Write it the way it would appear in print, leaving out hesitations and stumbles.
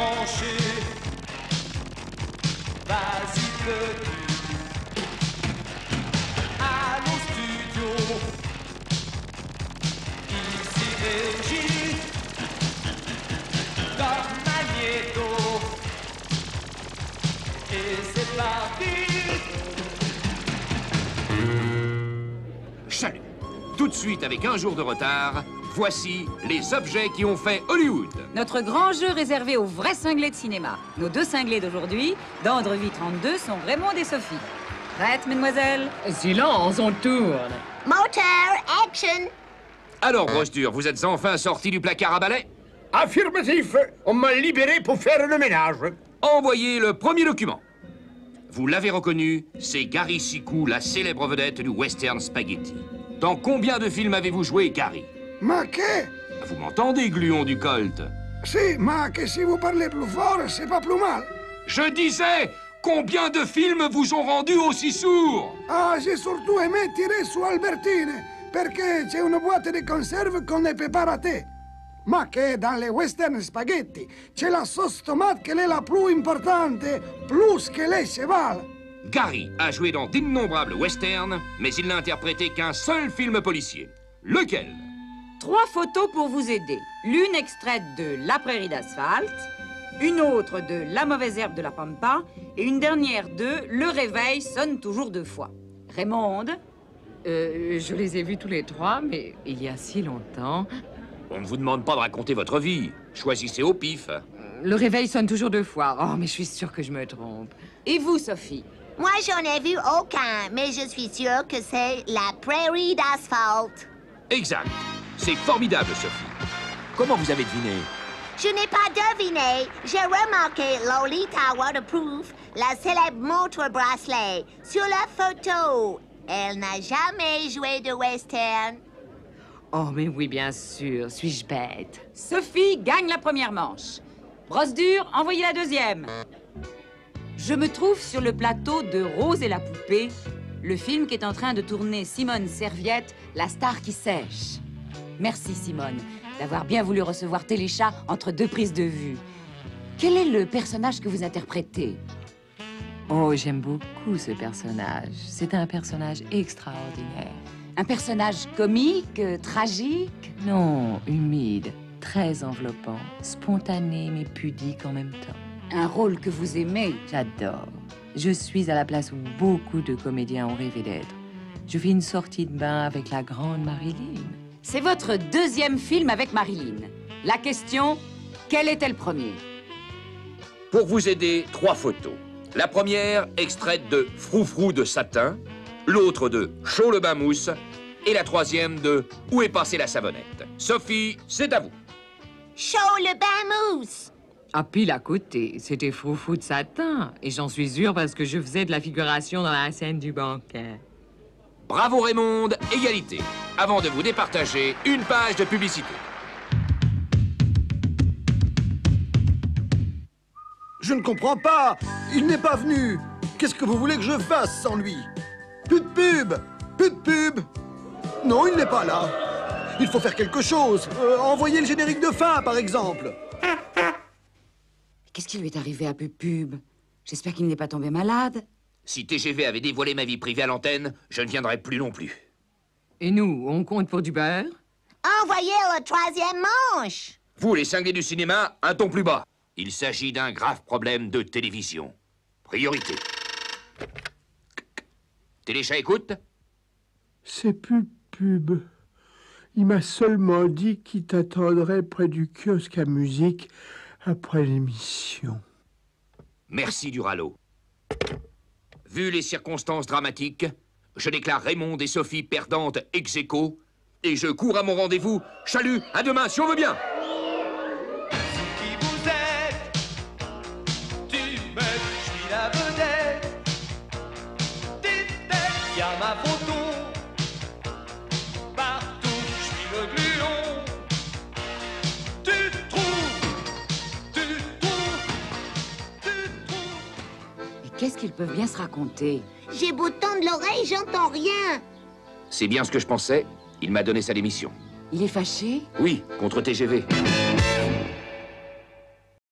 branché. Vas-y, petit. Allô, studio. Ici Régie. Comme Magnéto. Et c'est parti. Chalut. Tout de suite, avec un jour de retard, voici les objets qui ont fait Hollywood. Notre grand jeu réservé aux vrais cinglés de cinéma. Nos deux cinglés d'aujourd'hui, d'Andrevie 32, sont Raymond et Sophie. Prêtes, mesdemoiselles? Silence, on tourne. Moteur, action. Alors, broche dure, vous êtes enfin sortis du placard à balai? Affirmatif. On m'a libéré pour faire le ménage. Envoyez le premier document. Vous l'avez reconnu, c'est Gary Sikou, la célèbre vedette du western spaghetti. Dans combien de films avez-vous joué, Gary? Ma che? Vous m'entendez, gluon du Colt? Si, ma che si vous parlez plus fort, c'est pas plus mal. Je disais, combien de films vous ont rendu aussi sourds? Ah, j'ai surtout aimé tirer su Albertine, perché c'è una boîte de conserve qu'on ne peut pas rater. Ma che dans les western spaghetti c'è la sauce tomate qu'elle est la plus importante, plus que les cheval. Gary a joué dans d'innombrables westerns, mais il n'a interprété qu'un seul film policier. Lequel? 3 photos pour vous aider. L'une extraite de La prairie d'asphalte, une autre de La mauvaise herbe de la Pampa, et une dernière de Le réveil sonne toujours 2 fois. Raymond? Je les ai vus tous les 3, mais il y a si longtemps. On ne vous demande pas de raconter votre vie. Choisissez au pif. Le réveil sonne toujours 2 fois. Oh, mais je suis sûre que je me trompe. Et vous, Sophie? Moi, j'en ai vu aucun, mais je suis sûre que c'est la prairie d'asphalte. Exact. C'est formidable, Sophie. Comment vous avez deviné? Je n'ai pas deviné. J'ai remarqué Lolita Waterproof, la célèbre montre bracelet, sur la photo. Elle n'a jamais joué de western. Oh, mais oui, bien sûr. Suis-je bête? Sophie gagne la première manche. Brosse dure, envoyez la deuxième. Je me trouve sur le plateau de Rose et la poupée, le film qu'est en train de tourner Simone Serviette, la star qui sèche. Merci, Simone, d'avoir bien voulu recevoir Téléchat entre 2 prises de vue. Quel est le personnage que vous interprétez? Oh, j'aime beaucoup ce personnage. C'est un personnage extraordinaire. Un personnage comique, tragique? Non, humide, très enveloppant, spontané mais pudique en même temps. Un rôle que vous aimez? J'adore. Je suis à la place où beaucoup de comédiens ont rêvé d'être. Je fais une sortie de bain avec la grande Marilyn. C'est votre deuxième film avec Marilyn. La question, quel était le premier? Pour vous aider, 3 photos. La première, extraite de Froufrou de satin, l'autre de Chaud le bain mousse, et la troisième de Où est passée la savonnette. Sophie, c'est à vous. Chaud le bain mousse. Ah, pile à côté, c'était Froufrou de satin. Et j'en suis sûre parce que je faisais de la figuration dans la scène du banquet. Bravo Raymond, égalité. Avant de vous départager, une page de publicité. Je ne comprends pas. Il n'est pas venu. Qu'est-ce que vous voulez que je fasse sans lui? Plus de pub. Plus de pub. Non, il n'est pas là. Il faut faire quelque chose. Envoyer le générique de fin, par exemple. Qu'est-ce qui lui est arrivé à Pub? J'espère qu'il n'est pas tombé malade. Si TGV avait dévoilé ma vie privée à l'antenne, je ne viendrais plus non plus. Et nous, on compte pour du beurre? Envoyez le 3e manche. Vous, les cinglés du cinéma, un ton plus bas. Il s'agit d'un grave problème de télévision. Priorité. Téléchat écoute? C'est plus pub. Il m'a seulement dit qu'il t'attendrait près du kiosque à musique après l'émission. Merci, Duralo. Vu les circonstances dramatiques, je déclare Raymond et Sophie perdantes ex aequo et je cours à mon rendez-vous. Chalut, à demain, si on veut bien. Qui vous êtes? Tu me dis, je suis la vedette. Tête, y'a ma photo. Partout, je suis le gluon. Tu trouves. Mais qu'est-ce qu'ils peuvent bien se raconter? J'ai beau tendre l'oreille, j'entends rien. C'est bien ce que je pensais. Il m'a donné sa démission. Il est fâché? Oui, contre TGV.